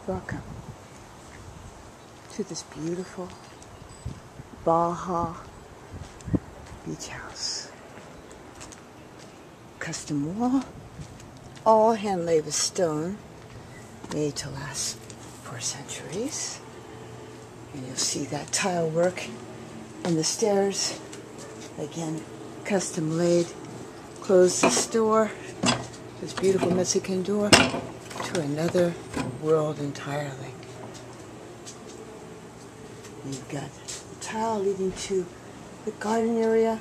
Welcome to this beautiful Baja beach house. Custom wall, all hand-laid with stone, made to last for centuries. And you'll see that tile work in the stairs. Again, custom laid. Close this door, this beautiful Mexican door, to another world entirely. You've got the tile leading to the garden area,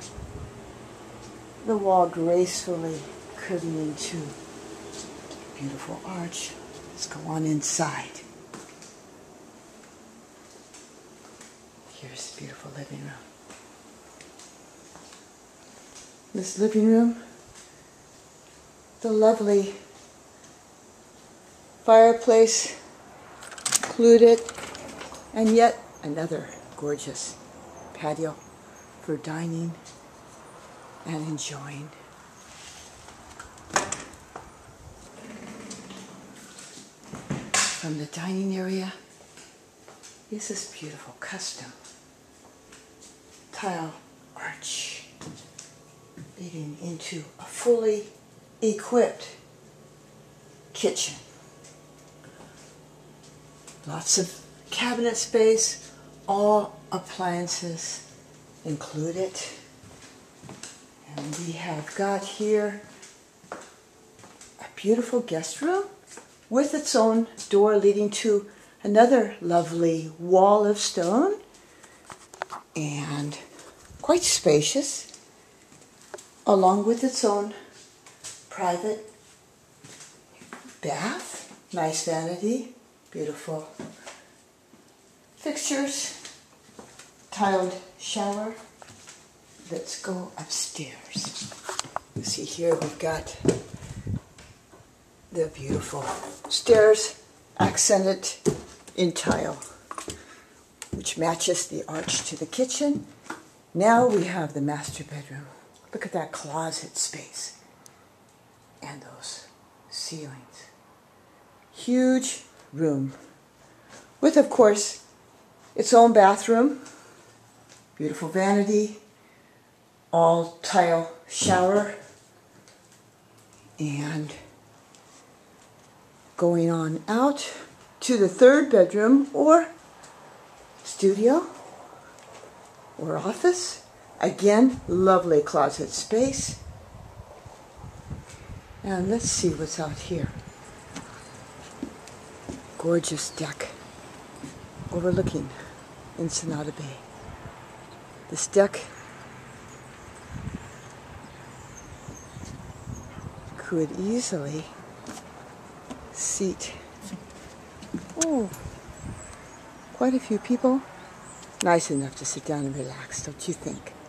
the wall gracefully curving into a beautiful arch. Let's go on inside. Here's the beautiful living room. This living room, the lovely fireplace included, and yet another gorgeous patio for dining and enjoying. From the dining area is this beautiful custom tile arch leading into a fully equipped kitchen. Lots of cabinet space, all appliances included. And we have got here a beautiful guest room with its own door leading to another lovely wall of stone, and quite spacious, along with its own private bath, nice vanity, beautiful fixtures, tiled shower. Let's go upstairs. You see here we've got the beautiful stairs accented in tile, which matches the arch to the kitchen. Now we have the master bedroom. Look at that closet space and those ceilings. Huge room with, of course, its own bathroom, beautiful vanity, all tile shower, and going on out to the third bedroom or studio or office. Again, lovely closet space. And let's see what's out here. Gorgeous deck overlooking Ensenada Bay. This deck could easily seat quite a few people. Nice enough to sit down and relax, don't you think?